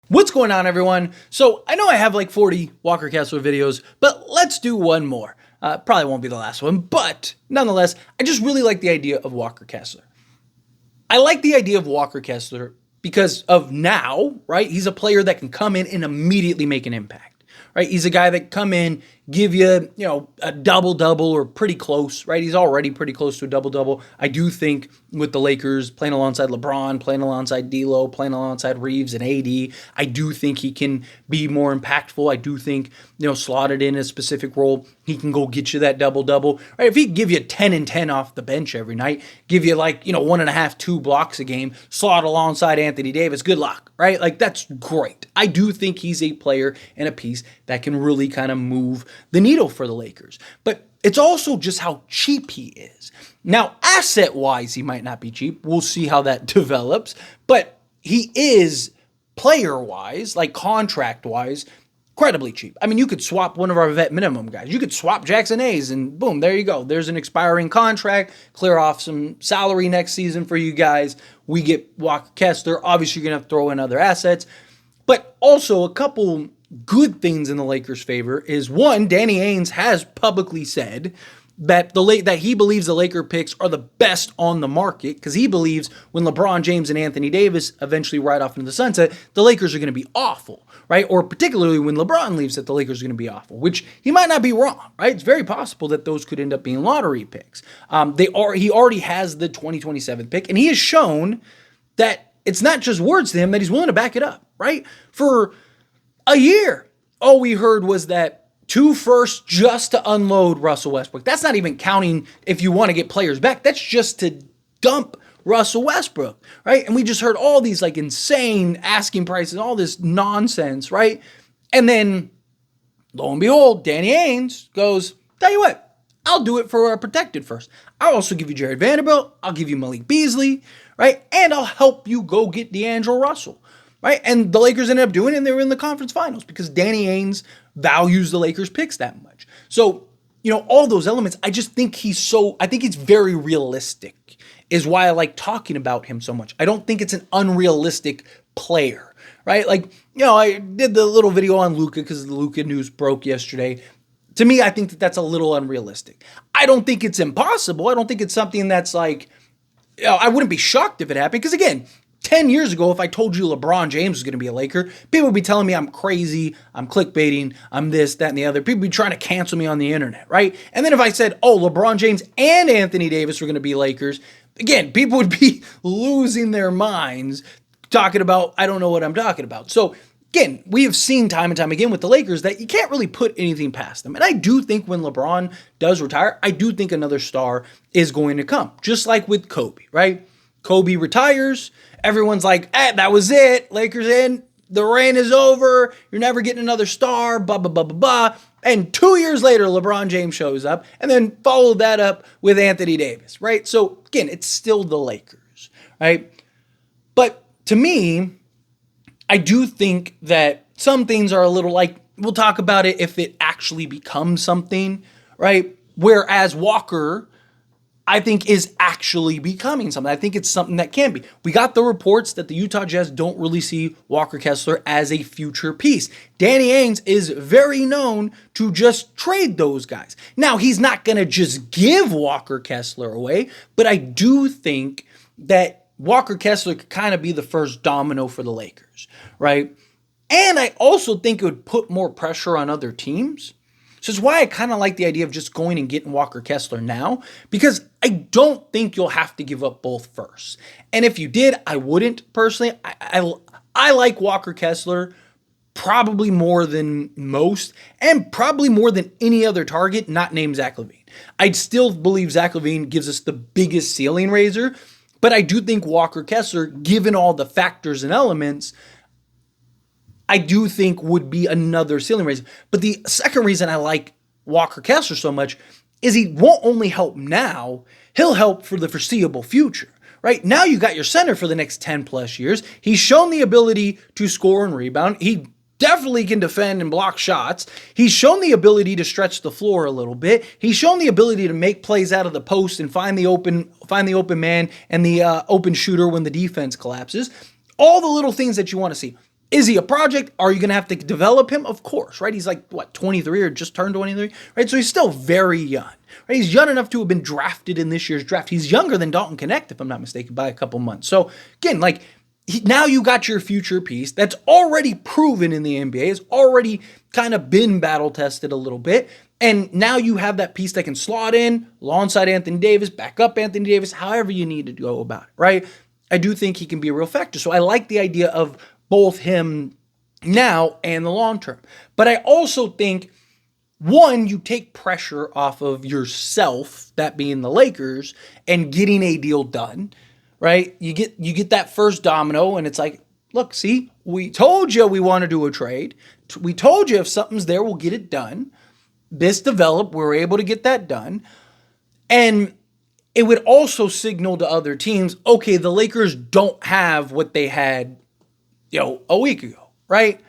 What's going on, everyone? So I know I have like 40 Walker Kessler videos, but let's do one more. Probably won't be the last one, but nonetheless, I just really like the idea of Walker Kessler. I like the idea of Walker Kessler because of now, right? He's a player that can come in and immediately make an impact, right? He's a guy that can come in, give you, a double-double or pretty close, right? He's already pretty close to a double-double. I do think with the Lakers playing alongside LeBron, playing alongside D'Lo, playing alongside Reeves and AD, I do think he can be more impactful. I do think, slotted in a specific role, he can go get you that double-double, right? If he can give you 10 and 10 off the bench every night, give you 1.5, 2 blocks a game, slot alongside Anthony Davis, good luck, right? Like, that's great. I do think he's a player and a piece that can really kind of move the needle for the Lakers. But it's also just how cheap he is. Now, asset-wise, he might not be cheap. We'll see how that develops. But he is, player-wise, like contract-wise, incredibly cheap. I mean, you could swap one of our vet minimum guys. You could swap Jackson Hayes, and boom, there you go. There's an expiring contract. Clear off some salary next season for you guys. We get Walker Kessler. Obviously, you're going to have to throw in other assets. But also, a couple good things in the Lakers' favor is, one, Danny Ainge has publicly said that that he believes the Laker picks are the best on the market because he believes when LeBron James and Anthony Davis eventually ride off into the sunset, the Lakers are going to be awful, right? Or particularly when LeBron leaves, that the Lakers are going to be awful, which he might not be wrong, right? It's very possible that those could end up being lottery picks. He already has the 2027 pick, and he has shown that it's not just words to him, that he's willing to back it up, right? For a year, all we heard was that 2 firsts just to unload Russell Westbrook. That's not even counting if you want to get players back. That's just to dump Russell Westbrook, right? And we just heard all these insane asking prices, all this nonsense, right? And then, lo and behold, Danny Ainge goes, tell you what, I'll do it for a protected first. I'll also give you Jared Vanderbilt. I'll give you Malik Beasley, right? And I'll help you go get D'Angelo Russell. Right? And the Lakers ended up doing it, and they were in the conference finals because Danny Ainge values the Lakers picks that much. So, all those elements, I just think I think he's very realistic is why I like talking about him so much. I don't think it's an unrealistic player, right? I did the little video on Luka because the Luka news broke yesterday. To me, I think that that's a little unrealistic. I don't think it's impossible. I don't think it's something that's I wouldn't be shocked if it happened because, again, 10 years ago, if I told you LeBron James was going to be a Laker, people would be telling me I'm crazy, I'm clickbaiting, I'm this, that, and the other. People would be trying to cancel me on the internet, right? And then if I said, LeBron James and Anthony Davis were going to be Lakers, again, people would be losing their minds talking about, I don't know what I'm talking about. So, again, we have seen time and time again with the Lakers that you can't really put anything past them. And I do think when LeBron does retire, I do think another star is going to come, just like with Kobe, right? Kobe retires. Everyone's like, that was it. Lakers in. The reign is over. You're never getting another star. Blah, blah, blah, blah, blah. And 2 years later, LeBron James shows up and then followed that up with Anthony Davis, right? So, again, it's still the Lakers, right? But to me, I do think that some things are a little we'll talk about it if it actually becomes something, right? Whereas Walker, I think, is actually becoming something. I think it's something that can be. We got the reports that the Utah Jazz don't really see Walker Kessler as a future piece. Danny Ainge is very known to just trade those guys. Now, he's not going to just give Walker Kessler away, but I do think that Walker Kessler could kind of be the first domino for the Lakers, right? And I also think it would put more pressure on other teams. So it's why I kind of like the idea of just going and getting Walker Kessler now, because I don't think you'll have to give up both firsts. And if you did, I wouldn't personally. I like Walker Kessler probably more than most, and probably more than any other target not named Zach LaVine. I still believe Zach LaVine gives us the biggest ceiling raiser, but I do think Walker Kessler, given all the factors and elements, I do think would be another ceiling raiser. But the second reason I like Walker Kessler so much is he won't only help now, he'll help for the foreseeable future, right? Now you got your center for the next 10 plus years. He's shown the ability to score and rebound. He definitely can defend and block shots. He's shown the ability to stretch the floor a little bit. He's shown the ability to make plays out of the post and find the open man and the open shooter when the defense collapses. All the little things that you want to see. Is he a project? Are you going to have to develop him? Of course, right? He's like, what, 23 or just turned 23, right? So he's still very young, right? He's young enough to have been drafted in this year's draft. He's younger than Dalton Knecht, if I'm not mistaken, by a couple months. So again, like, now you got your future piece that's already proven in the NBA, has already kind of been battle tested a little bit. And now you have that piece that can slot in alongside Anthony Davis, back up Anthony Davis, however you need to go about it, right? I do think he can be a real factor. So I like the idea of both him now and the long term. But I also think, one, you take pressure off of yourself, that being the Lakers, and getting a deal done, right? You get that first domino, and it's like, look, see, we told you we want to do a trade. We told you if something's there, we'll get it done. This developed, we were able to get that done. And it would also signal to other teams, okay, the Lakers don't have what they had, a week ago, right?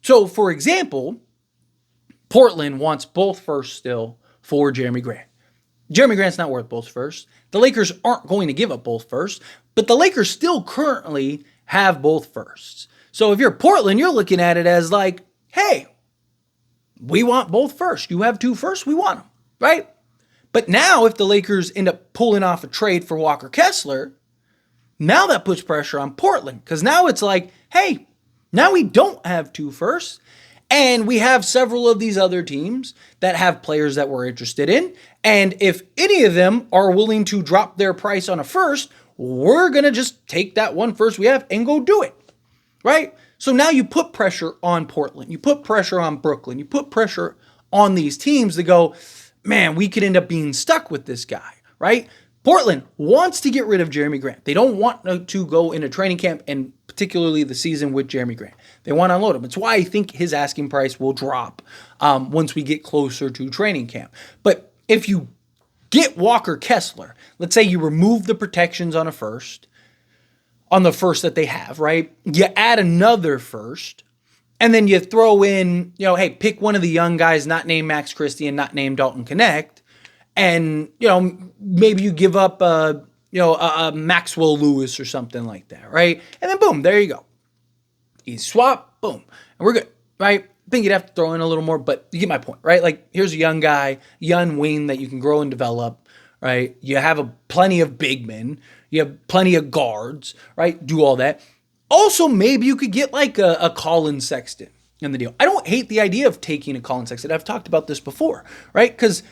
So, for example, Portland wants both firsts still for Jeremy Grant. Jeremy Grant's not worth both firsts. The Lakers aren't going to give up both firsts, but the Lakers still currently have both firsts. So if you're Portland, you're looking at it as like, hey, we want both firsts. You have two firsts, we want them, right? But now if the Lakers end up pulling off a trade for Walker Kessler, now that puts pressure on Portland, because now it's like, hey, now we don't have two firsts, and we have several of these other teams that have players that we're interested in, and if any of them are willing to drop their price on a first, we're going to just take that one first we have and go do it, right? So now you put pressure on Portland, you put pressure on Brooklyn, you put pressure on these teams to go, man, we could end up being stuck with this guy, right? Portland wants to get rid of Jeremy Grant. They don't want to go into training camp and particularly the season with Jeremy Grant. They want to unload him. It's why I think his asking price will drop once we get closer to training camp. But if you get Walker Kessler, let's say you remove the protections on the first that they have, right? You add another first, and then you throw in, hey, pick one of the young guys not named Max Christie and not named Dalton Knecht. And, maybe you give up, a Maxwell Lewis or something like that, right? And then boom, there you go. You swap, boom, and we're good, right? I think you'd have to throw in a little more, but you get my point, right? Like, here's a young guy, young wing that you can grow and develop, right? You have plenty of big men. You have plenty of guards, right? Do all that. Also, maybe you could get like a Colin Sexton in the deal. I don't hate the idea of taking a Colin Sexton. I've talked about this before, right? Because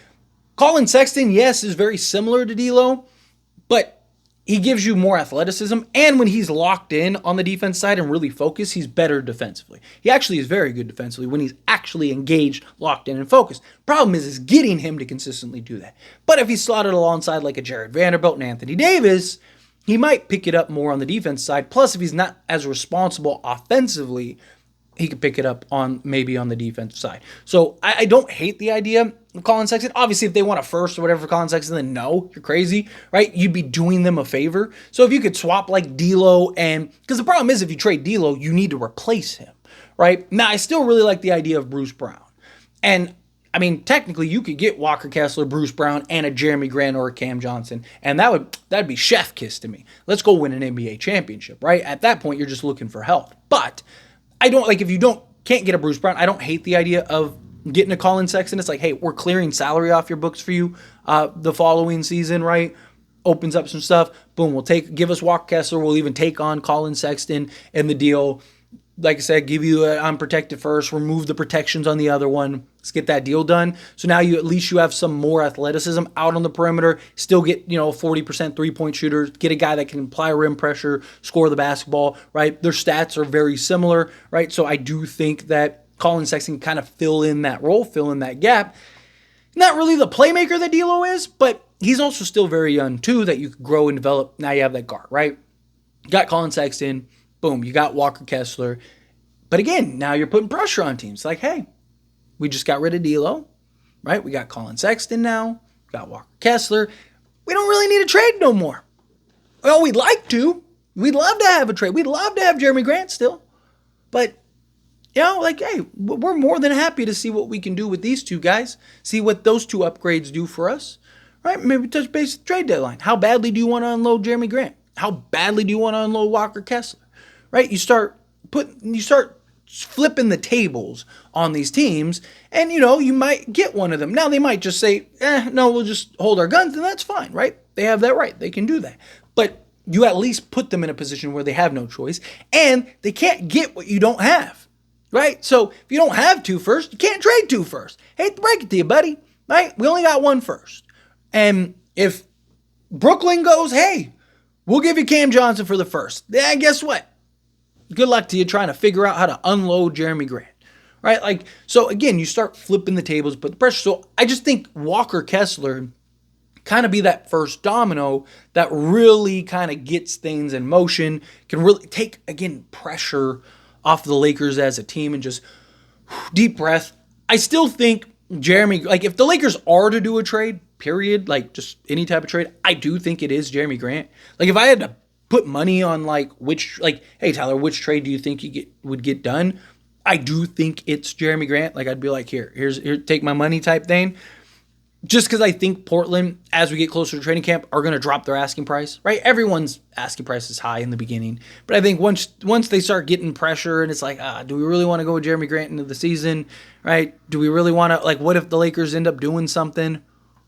Colin Sexton, yes, is very similar to D'Lo, but he gives you more athleticism, and when he's locked in on the defense side and really focused, he's better defensively. He actually is very good defensively when he's actually engaged, locked in, and focused. Problem is getting him to consistently do that. But if he's slotted alongside like a Jared Vanderbilt and Anthony Davis, he might pick it up more on the defense side. Plus, if he's not as responsible offensively, he could pick it up maybe on the defensive side. So I don't hate the idea of Colin Sexton. Obviously, if they want a first or whatever for Colin Sexton, then no, you're crazy, right? You'd be doing them a favor. So if you could swap like D'Lo because the problem is if you trade D'Lo, you need to replace him, right? Now, I still really like the idea of Bruce Brown. And I mean, technically, you could get Walker Kessler, Bruce Brown, and a Jeremy Grant or a Cam Johnson, and that'd be chef kiss to me. Let's go win an NBA championship, right? At that point, you're just looking for health. But I don't like if you can't get a Bruce Brown. I don't hate the idea of getting a Colin Sexton. It's like, hey, we're clearing salary off your books for you the following season, right? Opens up some stuff. Boom, give us Walker Kessler. We'll even take on Colin Sexton in the deal. Like I said, give you an unprotected first, remove the protections on the other one. Let's get that deal done. So now at least you have some more athleticism out on the perimeter. Still get, a 40% three-point shooter. Get a guy that can apply rim pressure, score the basketball, right? Their stats are very similar, right? So I do think that Colin Sexton can kind of fill in that role, fill in that gap. Not really the playmaker that D'Lo is, but he's also still very young too that you could grow and develop. Now you have that guard, right? You got Colin Sexton. Boom, you got Walker Kessler. But again, now you're putting pressure on teams. Like, hey, we just got rid of D'Lo, right? We got Colin Sexton now. We got Walker Kessler. We don't really need a trade no more. Well, we'd like to. We'd love to have a trade. We'd love to have Jeremy Grant still. But, hey, we're more than happy to see what we can do with these two guys. See what those two upgrades do for us, right? Maybe touch base at the trade deadline. How badly do you want to unload Jeremy Grant? How badly do you want to unload Walker Kessler? Right? You start start flipping the tables on these teams, and you might get one of them. Now they might just say, no, we'll just hold our guns, and that's fine, right? They have that right. They can do that. But you at least put them in a position where they have no choice, and they can't get what you don't have, right? So if you don't have 2 firsts, you can't trade 2 firsts. Hate to break it to you, buddy, right? We only got 1 first. And if Brooklyn goes, hey, we'll give you Cam Johnson for the first, then guess what? Good luck to you trying to figure out how to unload Jeremy Grant, right? So again, you start flipping the tables, put the pressure. So I just think Walker Kessler kind of be that first domino that really kind of gets things in motion, can really take, again, pressure off the Lakers as a team, and just deep breath. I still think Jeremy, if the Lakers are to do a trade, period, just any type of trade, I do think it is Jeremy Grant. If I had to put money on hey Tyler, which trade do you think would get done? I do think it's Jeremy Grant. I'd be like, here, take my money type thing. Just because I think Portland, as we get closer to training camp, are going to drop their asking price, right? Everyone's asking price is high in the beginning. But I think once they start getting pressure and it's do we really want to go with Jeremy Grant into the season, right? Do we really want to, what if the Lakers end up doing something?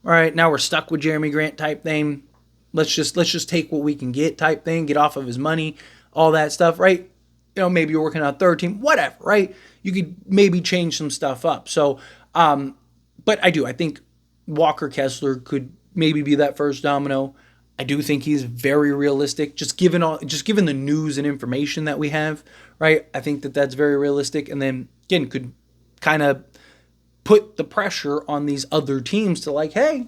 All right, now we're stuck with Jeremy Grant type thing. Let's just take what we can get type thing, get off of his money, all that stuff, right? Maybe you're working on a third team, whatever, right? You could maybe change some stuff up. So, but I think Walker Kessler could maybe be that first domino. I do think he's very realistic, just given the news and information that we have, right? I think that's very realistic, and then again could kind of put the pressure on these other teams to hey,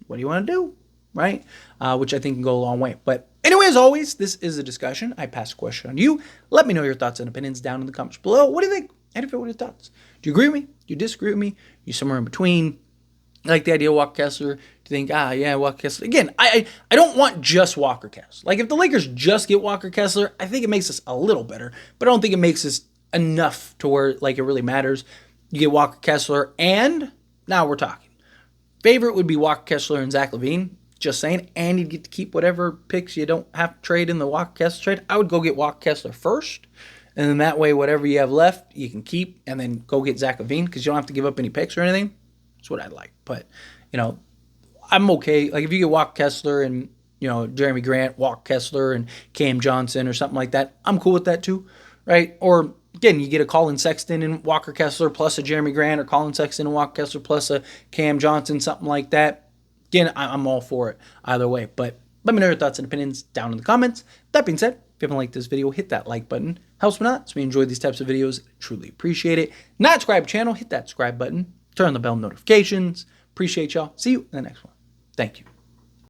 what do you want to do, right? Which I think can go a long way. But anyway, as always, this is a discussion. I pass a question on you. Let me know your thoughts and opinions down in the comments below. What do you think? What are your thoughts? Do you agree with me? Do you disagree with me? Are you somewhere in between? I like the idea of Walker Kessler. Do you think, yeah, Walker Kessler? Again, I don't want just Walker Kessler. If the Lakers just get Walker Kessler, I think it makes us a little better, but I don't think it makes us enough to where it really matters. You get Walker Kessler, and now we're talking. Favorite would be Walker Kessler and Zach LaVine. Just saying. And you'd get to keep whatever picks you don't have to trade in the Walker Kessler trade. I would go get Walker Kessler first. And then that way, whatever you have left, you can keep. And then go get Zach LaVine because you don't have to give up any picks or anything. That's what I'd like. But, I'm okay. If you get Walker Kessler and, Jeremy Grant, Walker Kessler and Cam Johnson or something like that, I'm cool with that too, right? Or, again, you get a Colin Sexton and Walker Kessler plus a Jeremy Grant, or Colin Sexton and Walker Kessler plus a Cam Johnson, something like that. Again, I'm all for it either way. But let me know your thoughts and opinions down in the comments. That being said, if you haven't liked this video, hit that like button. Helps me out. So we enjoy these types of videos. Truly appreciate it. Not subscribe to the channel, hit that subscribe button. Turn on the bell notifications. Appreciate y'all. See you in the next one. Thank you.